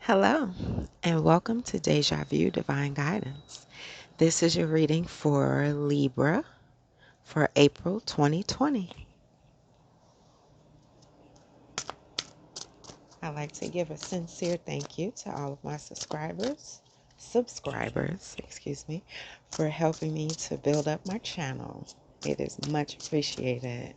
Hello, and welcome to Deja Vu Divine Guidance. This is your reading for Libra for April 2020. I'd like to give a sincere thank you to all of my subscribers, for helping me to build up my channel. It is much appreciated.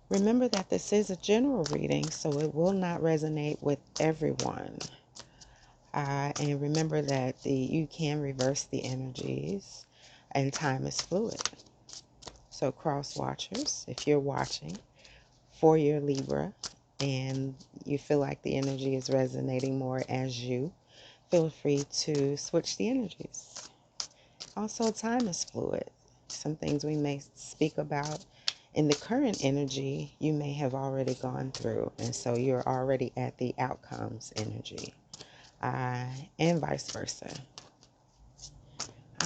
Remember that this is a general reading, so it will not resonate with everyone. And remember that you can reverse the energies and time is fluid. So cross watchers, if you're watching for your Libra and you feel like the energy is resonating more as you, feel free to switch the energies. Also, time is fluid. Some things we may speak about in the current energy you may have already gone through, and so you're already at the outcomes energy. And vice versa.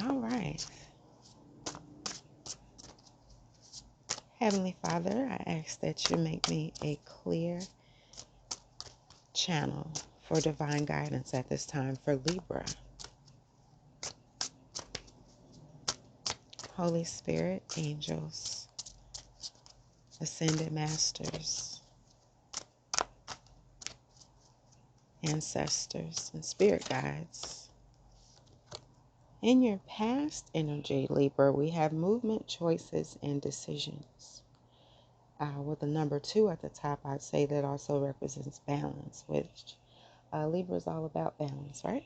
All right. Heavenly Father, I ask that you make me a clear channel for divine guidance at this time for Libra. Holy Spirit, angels, ascended masters, ancestors, and spirit guides. In your past energy, Libra, we have movement, choices, and decisions. With the number 2 at the top, I'd say that also represents balance, which Libra is all about balance, right?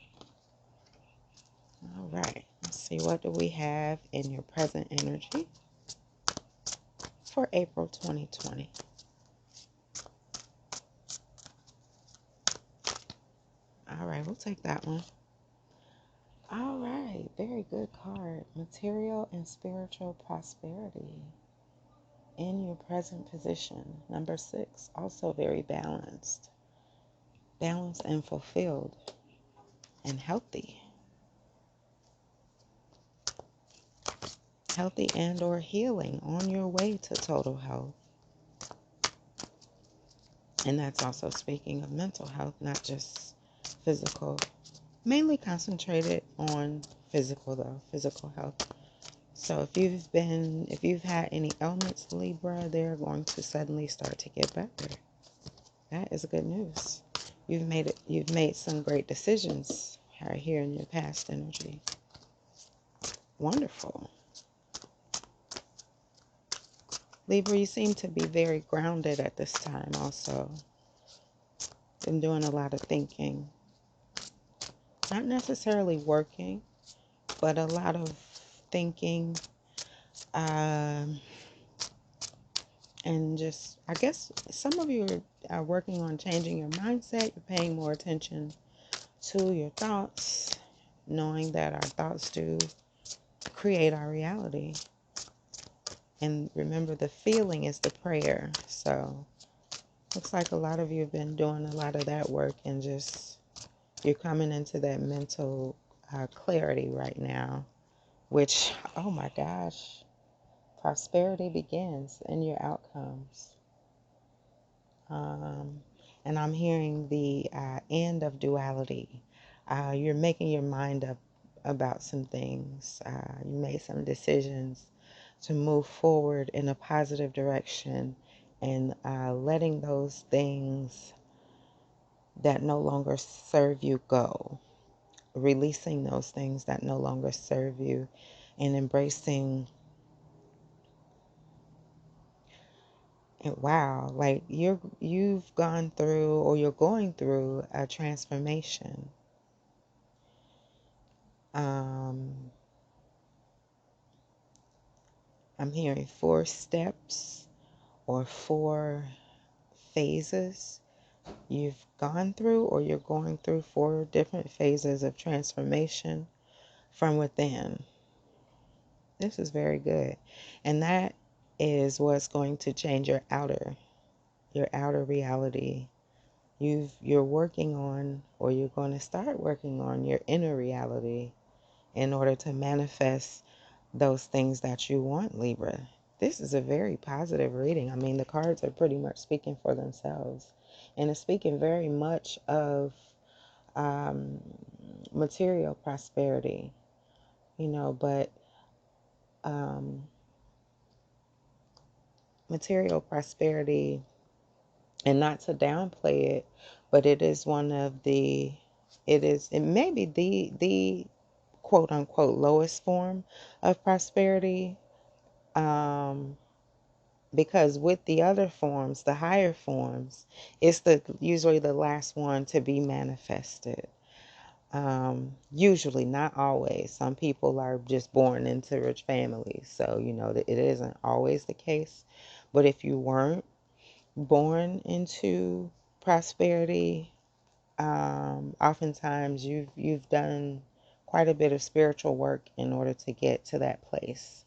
All right. Let's see, what do we have in your present energy for April 2020? All right, we'll take that one. All right, very good card. Material and spiritual prosperity in your present position. Number 6, also very balanced. Balanced and fulfilled and healthy. Healthy and or healing on your way to total health. And that's also speaking of mental health, not just physical. Mainly concentrated on physical health. So if you've had any ailments, Libra, they're going to suddenly start to get better. That is good news. You've made some great decisions right here in your past energy. Wonderful. Libra, you seem to be very grounded at this time also. Been doing a lot of thinking. Not necessarily working, but a lot of thinking. And just, I guess some of you are working on changing your mindset. You're paying more attention to your thoughts, knowing that our thoughts do create our reality. And remember, the feeling is the prayer. So looks like a lot of you have been doing a lot of that work, and just you're coming into that mental clarity right now, which, oh my gosh, prosperity begins in your outcomes. And I'm hearing the end of duality. You're making your mind up about some things. You made some decisions to move forward in a positive direction, and letting those things that no longer serve you go. Releasing those things that no longer serve you, and embracing. And wow, like you've gone through, or you're going through, a transformation. I'm hearing 4 steps or 4 phases you've gone through, or you're going through 4 different phases of transformation from within. This is very good. And that is what's going to change your outer reality. You're working on, or you're going to start working on, your inner reality in order to manifest those things that you want, Libra. This is a very positive reading. I mean, the cards are pretty much speaking for themselves. And it's speaking very much of um, material prosperity, you know, but um, material prosperity, and not to downplay it, but it is one of the, it may be the quote unquote lowest form of prosperity. Um, because with the other forms, the higher forms, it's usually the last one to be manifested. Usually, not always. Some people are just born into rich families, so you know that it isn't always the case. But if you weren't born into prosperity, oftentimes you've done quite a bit of spiritual work in order to get to that place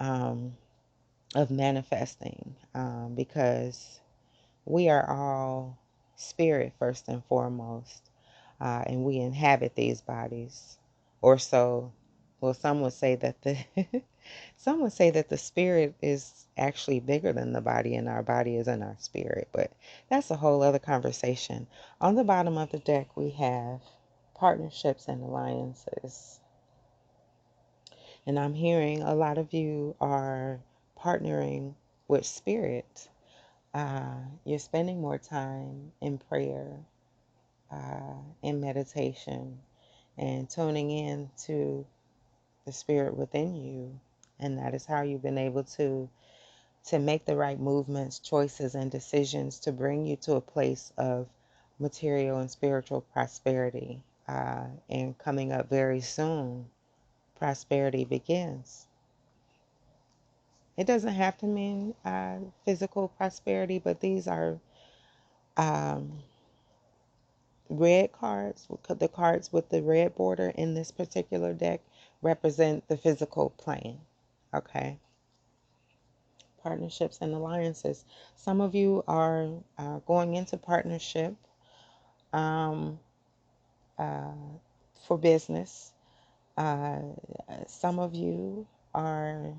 um, of manifesting, because we are all spirit first and foremost, and we inhabit these bodies, or so. Well, some would say that the some would say that the spirit is actually bigger than the body, and our body is in our spirit. But that's a whole other conversation. On the bottom of the deck, we have partnerships and alliances, and I'm hearing a lot of you are partnering with spirit. You're spending more time in prayer, in meditation, and tuning in to the spirit within you. And that is how you've been able to make the right movements, choices, and decisions to bring you to a place of material and spiritual prosperity. And coming up very soon, prosperity begins. It doesn't have to mean physical prosperity, but these are um, red cards. The cards with the red border in this particular deck represent the physical plane. Okay. Partnerships and alliances. Some of you are going into partnership um, uh, for business. Uh, some of you are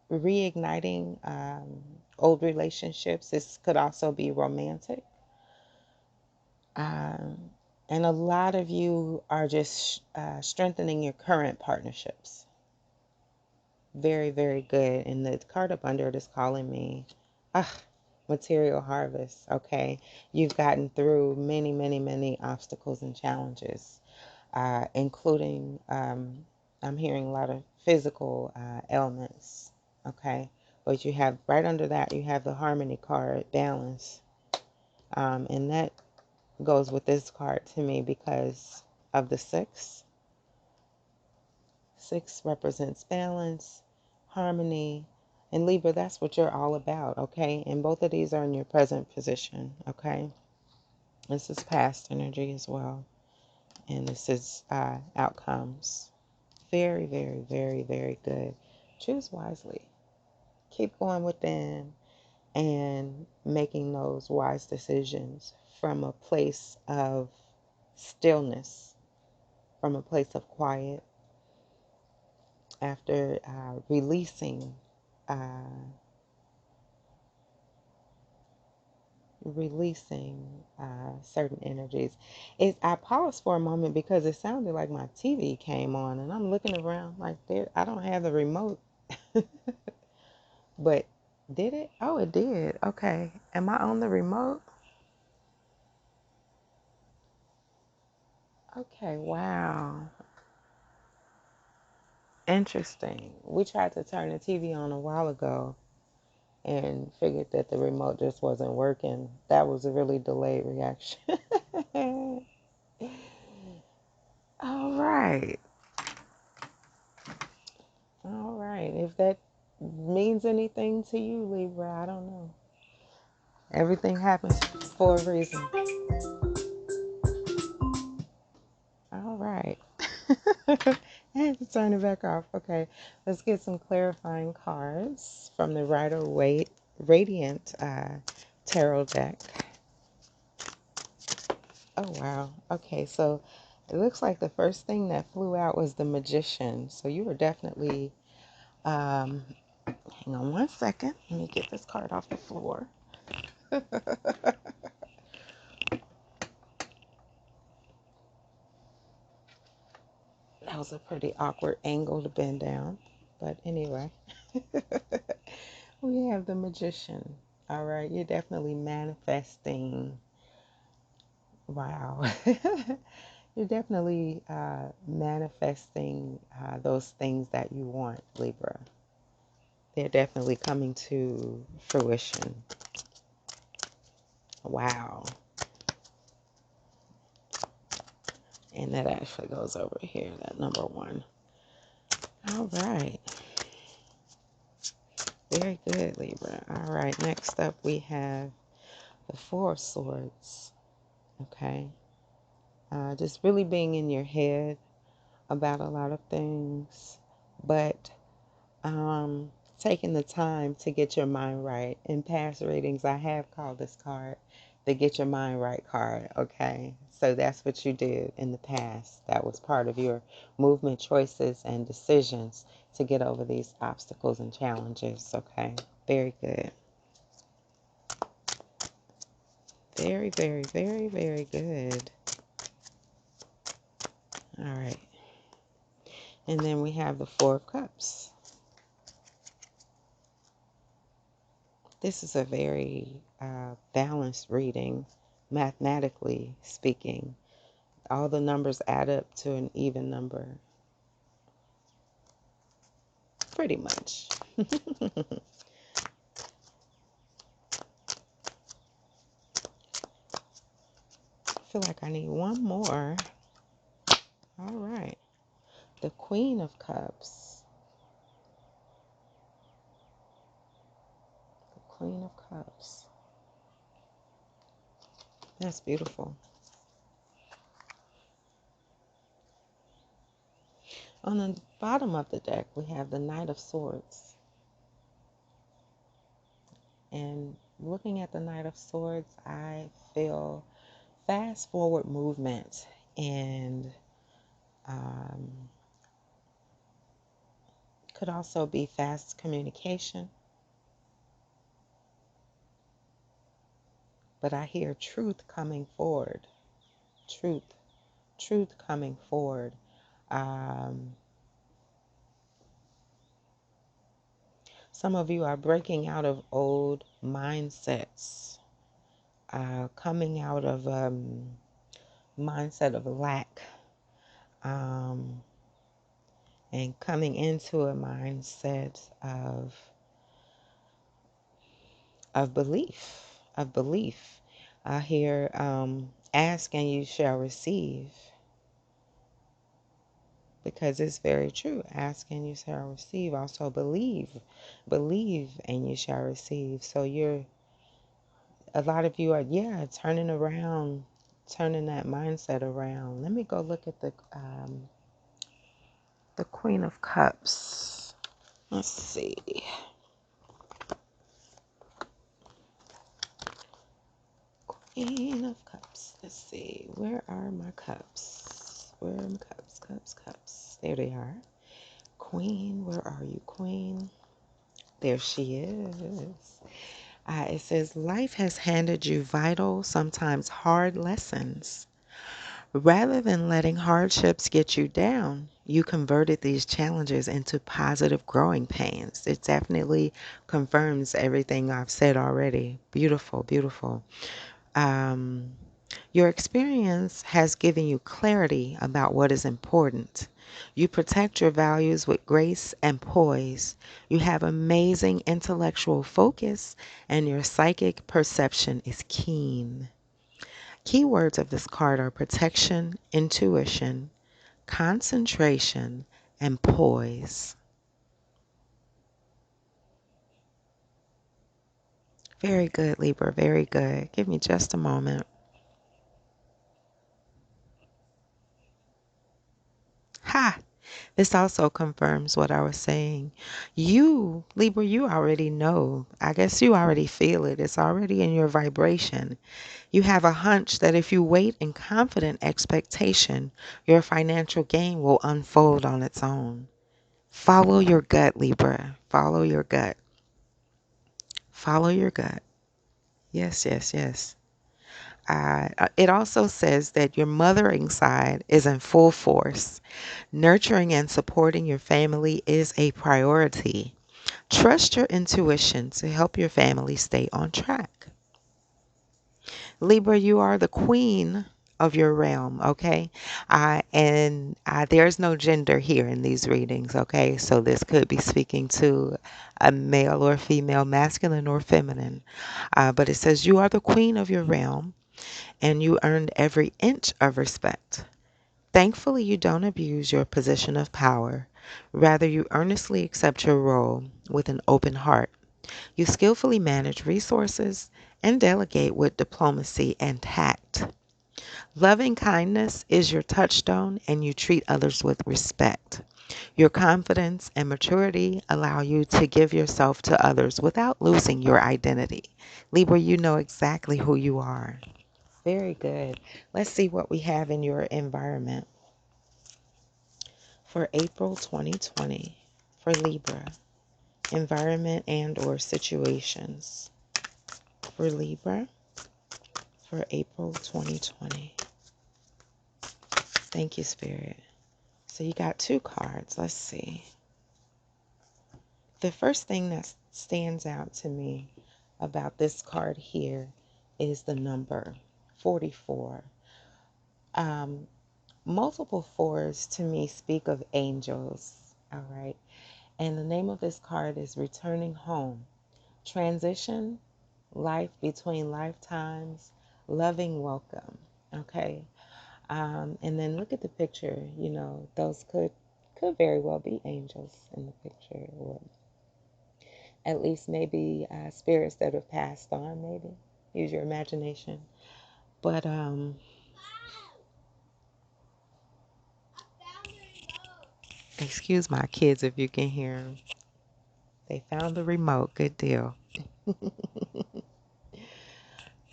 reigniting old relationships. This could also be romantic. Um, and a lot of you are just strengthening your current partnerships. Very, very good. And the card up under it is calling me material harvest. Okay. You've gotten through many, many, many obstacles and challenges, including, I'm hearing a lot of physical ailments. Okay. But you have right under that, you have the harmony card, balance. And that goes with this card to me because of the six. Six represents balance, harmony, and Libra, that's what you're all about, okay? And both of these are in your present position, okay? This is past energy as well. And this is outcomes. Very, very, very, very good. Choose wisely. Keep going within and making those wise decisions from a place of stillness, from a place of quiet, after uh, releasing certain energies. I paused for a moment because it sounded like my TV came on, and I'm looking around like there. I don't have the remote, but did it? Oh, it did. Okay, am I on the remote? Okay, wow, interesting. We tried to turn the TV on a while ago and figured that the remote just wasn't working. That was a really delayed reaction. All right. All right. If that means anything to you, Libra, I don't know. Everything happens for a reason. All right. I had to turn it back off. Okay. Let's get some clarifying cards from the Rider-Waite Radiant Tarot deck. Oh, wow. Okay. So it looks like the first thing that flew out was the Magician. So you were definitely, hang on one second. Let me get this card off the floor. That was a pretty awkward angle to bend down. But anyway, we have the Magician. All right, you're definitely manifesting. Wow. You're definitely manifesting those things that you want, Libra. They're definitely coming to fruition. Wow. And that actually goes over here, that number 1. All right. Very good, Libra. All right, next up we have the 4 of Swords. Okay. Just really being in your head about a lot of things, but taking the time to get your mind right. In past readings, I have called this card the Get Your Mind Right card, okay? So that's what you did in the past. That was part of your movement, choices, and decisions to get over these obstacles and challenges, okay? Very good. Very, very, very, very good. All right. And then we have the 4 of Cups. This is a very balanced reading, mathematically speaking. All the numbers add up to an even number. Pretty much. I feel like I need one more. All right. The Queen of Cups. The Queen of Cups. That's beautiful. On the bottom of the deck, we have the Knight of Swords. And looking at the Knight of Swords, I feel fast forward movement and could also be fast communication. But I hear truth coming forward. Truth coming forward. Some of you are breaking out of old mindsets, coming out of mindset of lack, and coming into a mindset of belief. I hear ask and you shall receive, because it's very true. Ask and you shall receive. Also believe and you shall receive. So a lot of you are, turning that mindset around. Let me go look at the Queen of Cups. Let's see. Queen of Cups. Let's see. Where are my cups? Where are my cups? Cups. There they are. Queen, where are you, Queen? There she is. It says, life has handed you vital, sometimes hard lessons. Rather than letting hardships get you down, you converted these challenges into positive growing pains. It definitely confirms everything I've said already. Beautiful, beautiful. Your experience has given you clarity about what is important. You protect your values with grace and poise. You have amazing intellectual focus, and your psychic perception is keen. Keywords of this card are protection, intuition, concentration, and poise. Very good, Libra. Very good. Give me just a moment. Ha! This also confirms what I was saying. You, Libra, you already know. I guess you already feel it. It's already in your vibration. You have a hunch that if you wait in confident expectation, your financial gain will unfold on its own. Follow your gut, Libra. Follow your gut. Follow your gut. Yes, yes, yes. It also says that your mothering side is in full force. Nurturing and supporting your family is a priority. Trust your intuition to help your family stay on track. Libra, you are the queen of your realm, okay? And there's no gender here in these readings, okay? So this could be speaking to a male or female, masculine or feminine. But it says you are the queen of your realm and you earned every inch of respect. Thankfully, you don't abuse your position of power. Rather, you earnestly accept your role with an open heart. You skillfully manage resources and delegate with diplomacy and tact. Loving kindness is your touchstone, and you treat others with respect. Your confidence and maturity allow you to give yourself to others without losing your identity. Libra, you know exactly who you are. Very good. Let's see what we have in your environment for April 2020 for Libra. Environment and or situations for Libra for April 2020. Thank you, Spirit. So you got two cards. Let's see. The first thing that stands out to me about this card here is the number 44. Um, Multiple fours to me speak of angels. All right. And the name of this card is Returning Home. Transition, life between lifetimes, loving welcome. Okay. And then look at the picture. You know, those could very well be angels in the picture, or at least maybe spirits that have passed on. Maybe use your imagination. But excuse my kids if you can hear them. They found the remote. Good deal.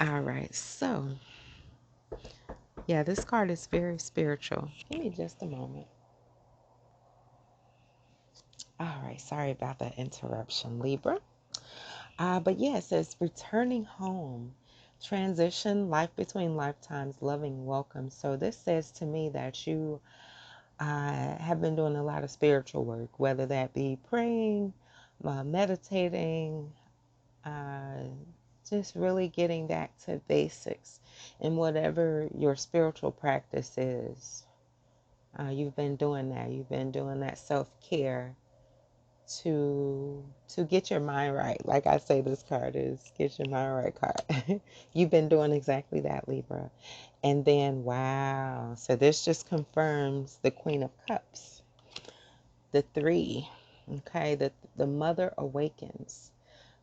All right. So yeah, this card is very spiritual. Give me just a moment. All right. Sorry about that interruption, Libra. But yeah, it says returning home, transition, life between lifetimes, loving welcome. So this says to me that you have been doing a lot of spiritual work, whether that be praying, meditating, uh, just really getting back to basics in whatever your spiritual practice is. You've been doing that. You've been doing that self-care to get your mind right. Like I say, this card is get your mind right card. You've been doing exactly that, Libra. And then, wow. So this just confirms the Queen of Cups, the three. Okay, the mother awakens,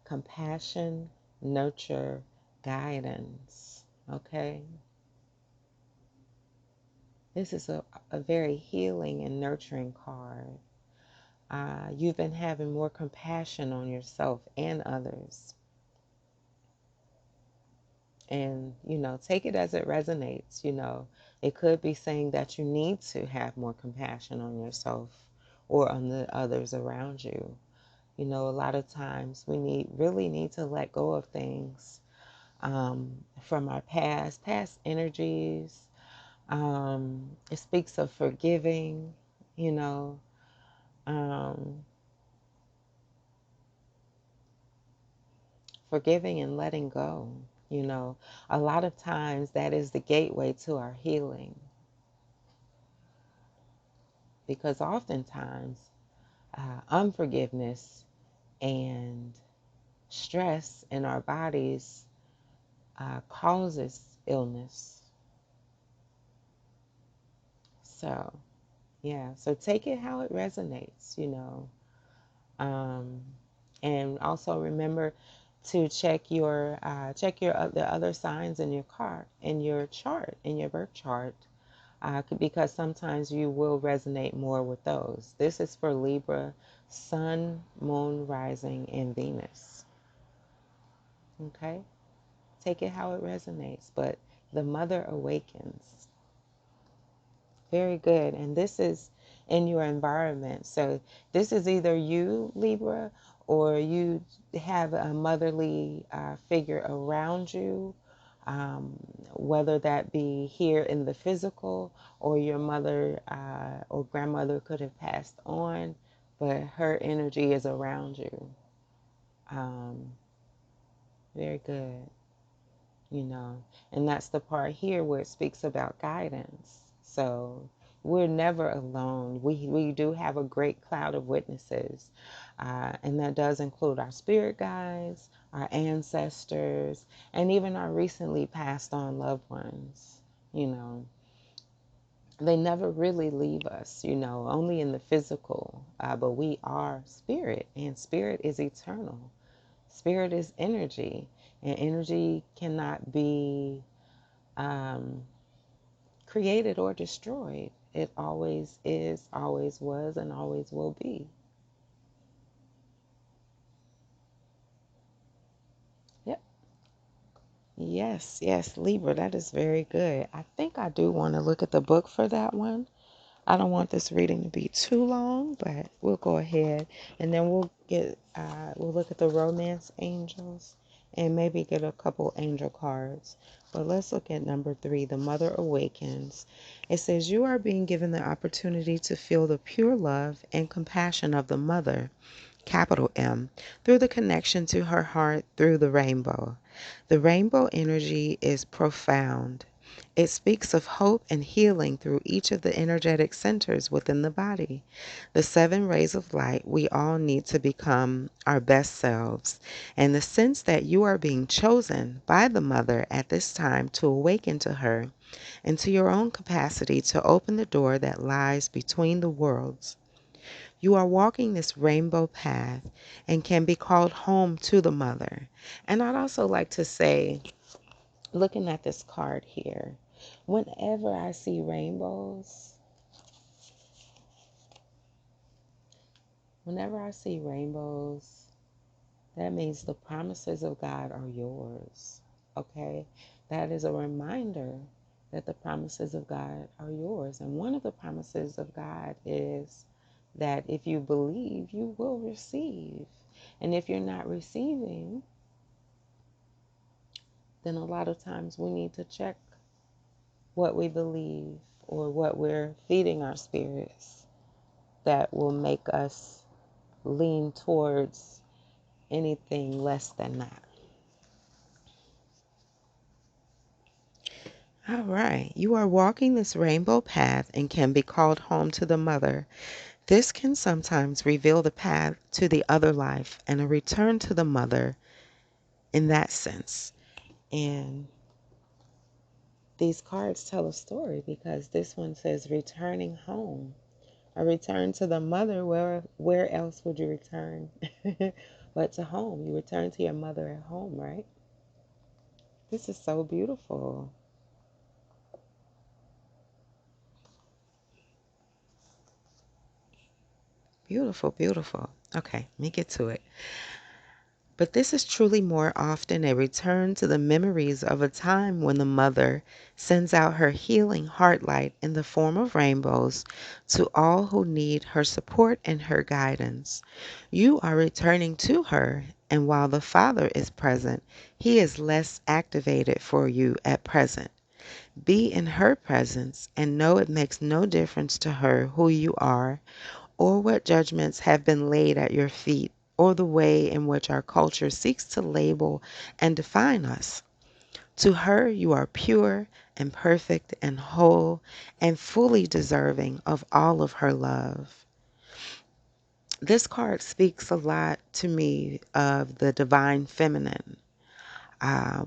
compassion, nurture, guidance. Okay, this is a very healing and nurturing card. You've been having more compassion on yourself and others. And, you know, take it as it resonates. You know, it could be saying that you need to have more compassion on yourself or on the others around you. You know, a lot of times we really need to let go of things from our past energies. It speaks of forgiving, you know, um, forgiving and letting go. You know, a lot of times that is the gateway to our healing, because oftentimes unforgiveness and stress in our bodies causes illness. So, yeah, so take it how it resonates, you know. Um, and also remember to check the other signs in your chart, in your birth chart, because sometimes you will resonate more with those. This is for Libra, Sun, Moon, Rising, and Venus. Okay, take it how it resonates, but the mother awakens. Very good. And this is in your environment. So this is either you, Libra, or you have a motherly figure around you, whether that be here in the physical, or your mother or grandmother could have passed on, but her energy is around you. Um, Very good, you know. And that's the part here where it speaks about guidance. So we're never alone. We do have a great cloud of witnesses. And that does include our spirit guides, our ancestors, and even our recently passed on loved ones. You know, they never really leave us, you know, only in the physical. But we are spirit, and spirit is eternal. Spirit is energy, and energy cannot be um, created or destroyed. It always is, always was, and always will be. Yep. Yes, yes, Libra, that is very good. I think I do want to look at the book for that one. I don't want this reading to be too long, but we'll go ahead and then we'll look at the romance angels and maybe get a couple angel cards. But let's look at number 3, the mother awakens. It says you are being given the opportunity to feel the pure love and compassion of the mother, capital M, through the connection to her heart through the rainbow. The rainbow energy is profound. It speaks of hope and healing through each of the energetic centers within the body. The 7 rays of light we all need to become our best selves, and the sense that you are being chosen by the mother at this time to awaken to her and to your own capacity to open the door that lies between the worlds. You are walking this rainbow path and can be called home to the mother. And I'd also like to say, looking at this card here, whenever I see rainbows, whenever I see rainbows, that means the promises of God are yours. Okay? That is a reminder that the promises of God are yours. And one of the promises of God is that if you believe, you will receive. And if you're not receiving, then a lot of times we need to check what we believe or what we're feeding our spirits that will make us lean towards anything less than that. All right. You are walking this rainbow path and can be called home to the mother. This can sometimes reveal the path to the other life and a return to the mother in that sense. And these cards tell a story because this one says returning home. A return to the mother, where else would you return? But to home. You return to your mother at home, right? This is so beautiful. Beautiful, beautiful. Okay, let me get to it. But this is truly more often a return to the memories of a time when the mother sends out her healing heart light in the form of rainbows to all who need her support and her guidance. You are returning to her, and while the Father is present, he is less activated for you at present. Be in her presence and know it makes no difference to her who you are or what judgments have been laid at your feet, or the way in which our culture seeks to label and define us. To her, you are pure and perfect and whole and fully deserving of all of her love. This card speaks a lot to me of the divine feminine,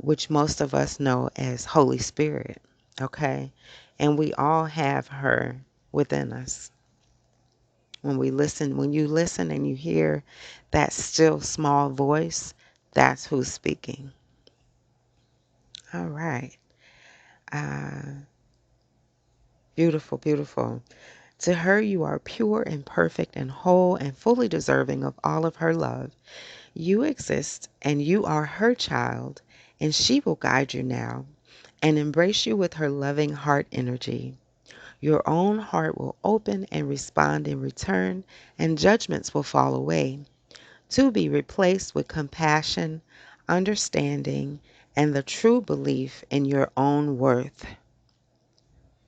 which most of us know as Holy Spirit, okay? And we all have her within us. When you listen and you hear that still small voice, that's who's speaking. All right. Uh, Beautiful, beautiful. To her, you are pure and perfect and whole and fully deserving of all of her love. You exist and you are her child, and she will guide you now and embrace you with her loving heart energy. Your own heart will open and respond in return, and judgments will fall away. to be replaced with compassion, understanding, and the true belief in your own worth.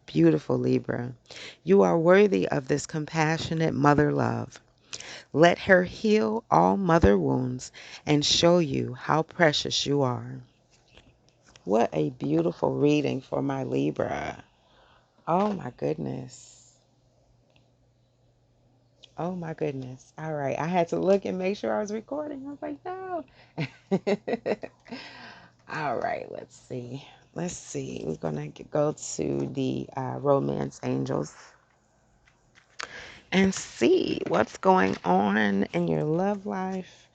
Beautiful Libra. You are worthy of this compassionate mother love. Let her heal all mother wounds and show you how precious you are. What a beautiful reading for my Libra. Oh my goodness. Oh my goodness. All right. I had to look and make sure I was recording. I was like, no. All right. Let's see. Let's see. We're going to go to the romance angels and see what's going on in your love life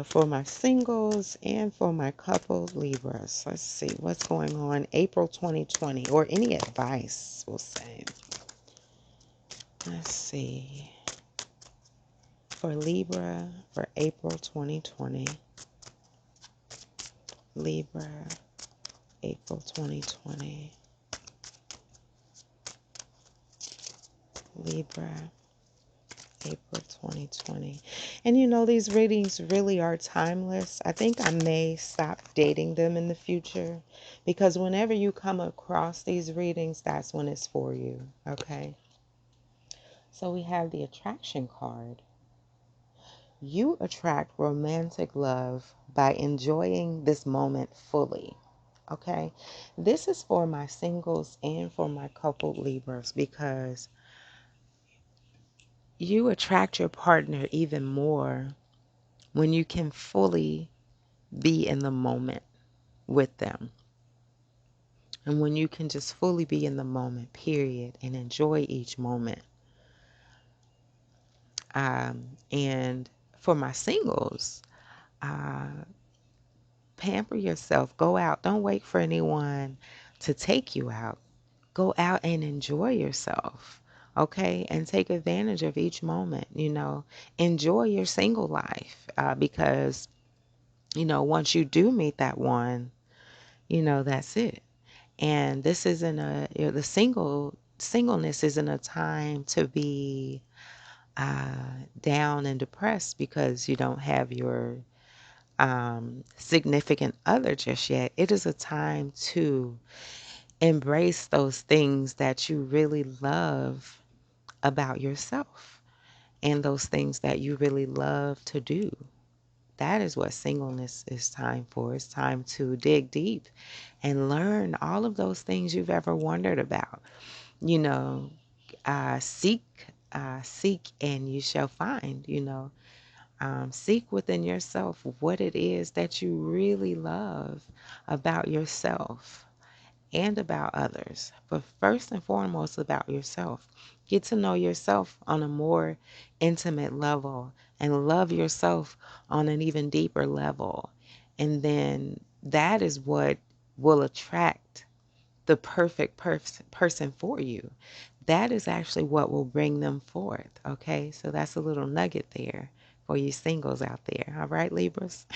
for my singles and for my couple Libras. Let's see what's going on April 2020, or any advice, we'll say. Let's see. For Libra for April 2020. Libra, April 2020. Libra, April 2020. And you know, these readings really are timeless. I think I may stop dating them in the future, because whenever you come across these readings, that's when it's for you. Okay. So we have the attraction card. You attract romantic love by enjoying this moment fully. Okay. This is for my singles and for my coupled Libras, because you attract your partner even more when you can fully be in the moment with them. And when you can just fully be in the moment, period, and enjoy each moment. And for my singles, pamper yourself. Go out. Don't wait for anyone to take you out. Go out and enjoy yourself. Okay? And take advantage of each moment. You know, enjoy your single life, because, you know, once you do meet that one, you know, that's it. And this isn't the singleness isn't a time to be down and depressed because you don't have your significant other just yet. It is a time to embrace those things that you really love about yourself, and those things that you really love to do. That is what singleness is time for. It's time to dig deep and learn all of those things you've ever wondered about. You know, seek, seek, and you shall find. You know, seek within yourself what it is that you really love about yourself and about others, but first and foremost about yourself. Get to know yourself on a more intimate level and love yourself on an even deeper level. And then that is what will attract the perfect person for you. That is actually what will bring them forth. Okay, so that's a little nugget there for you singles out there. All right, Libras.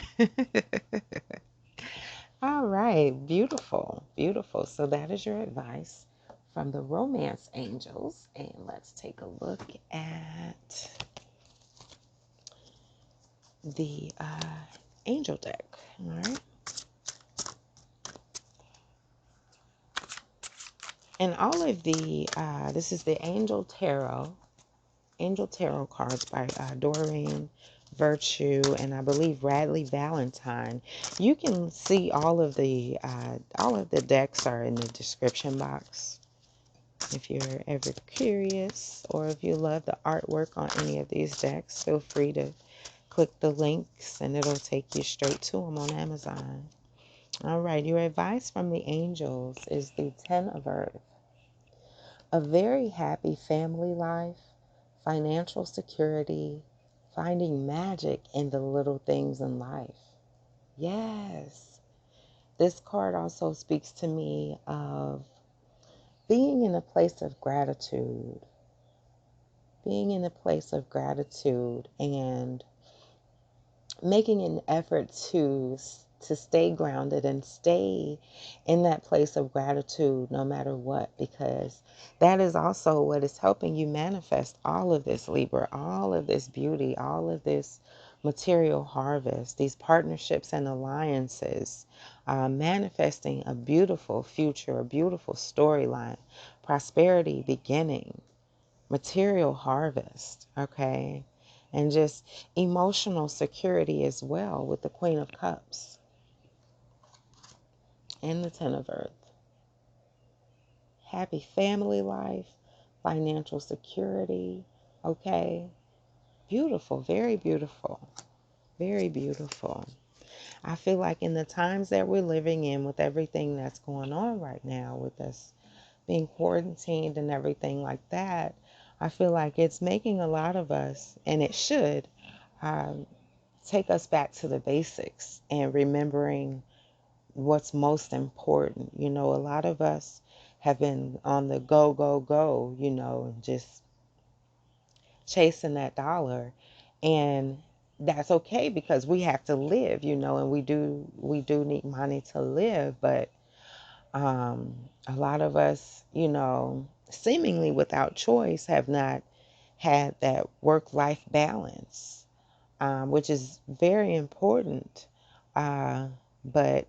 All right, beautiful, beautiful. So that is your advice from the romance angels. And let's take a look at the angel deck. All right. And all of the, this is the Angel Tarot cards by Doreen, Virtue, and I believe Radleigh, Valentine. You can see all of the decks are in the description box. If you're ever curious, or if you love the artwork on any of these decks, feel free to click the links and it'll take you straight to them on Amazon. All right, your advice from the angels is the Ten of Earth. A very happy family life, financial security, finding magic in the little things in life. Yes. This card also speaks to me of being in a place of gratitude. Being in a place of gratitude and making an effort to stay grounded and stay in that place of gratitude no matter what, because that is also what is helping you manifest all of this, Libra, all of this beauty, all of this material harvest, these partnerships and alliances, manifesting a beautiful future, a beautiful storyline, prosperity beginning, material harvest, okay? And just emotional security as well with the Queen of Cups and the Ten of Earth. Happy family life, financial security, okay? Beautiful, very beautiful, very beautiful. I feel like in the times that we're living in, with everything that's going on right now, with us being quarantined and everything like that, I feel like it's making a lot of us, and it should, take us back to the basics and remembering what's most important. You know, a lot of us have been on the go, go, go, you know, and just chasing that dollar. And that's okay because we have to live, you know, and we do need money to live. But a lot of us, you know, seemingly without choice, have not had that work-life balance, which is very important. But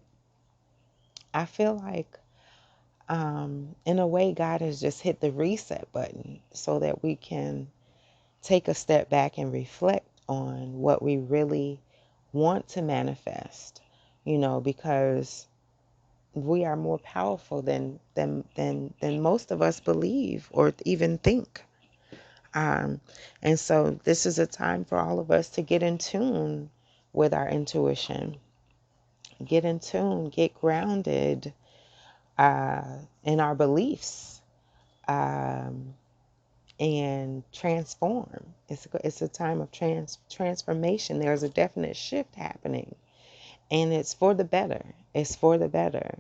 I feel like, in a way, God has just hit the reset button so that we can take a step back and reflect on what we really want to manifest, you know, because we are more powerful than most of us believe or even think. And so this is a time for all of us to get in tune with our intuition, get in tune, get grounded in our beliefs, um, and transform. It's a time of transformation. There's a definite shift happening, and it's for the better. It's for the better.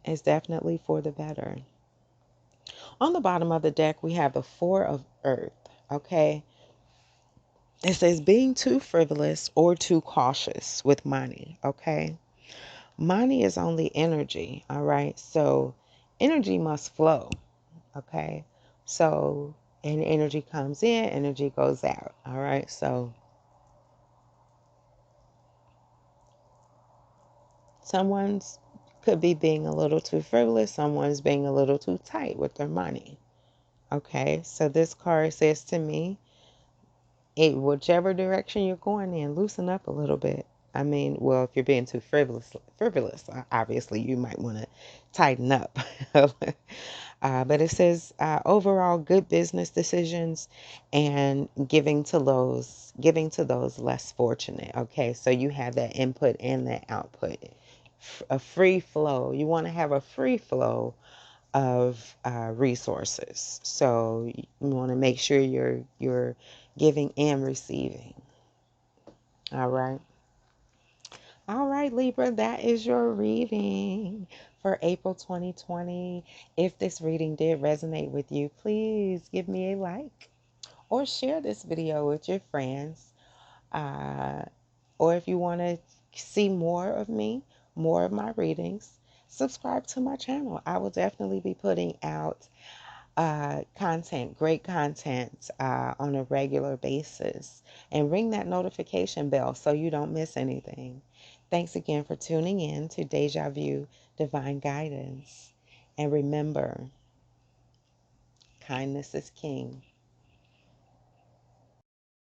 It's definitely for the better. On the bottom of the deck, we have the Four of Earth. Okay. It says being too frivolous or too cautious with money. Okay. Money is only energy. All right. So energy must flow. Okay. So, and energy comes in, energy goes out. All right. So someone's could be being a little too frivolous. Someone's being a little too tight with their money. Okay. So this card says to me, whichever direction you're going in, loosen up a little bit. I mean, well, if you're being too frivolous, obviously you might want to tighten up. But it says overall good business decisions and giving to those less fortunate. Okay, so you have that input and that output, a free flow. You want to have a free flow of resources. So you want to make sure you're giving and receiving. All right. All right, Libra, that is your reading for April 2020. If this reading did resonate with you, please give me a like or share this video with your friends. Uh, or if you want to see more of me, more of my readings, subscribe to my channel. I will definitely be putting out content, great content on a regular basis. And ring that notification bell so you don't miss anything. Thanks again for tuning in to Deja Vu Divine Guidance. And remember, kindness is king.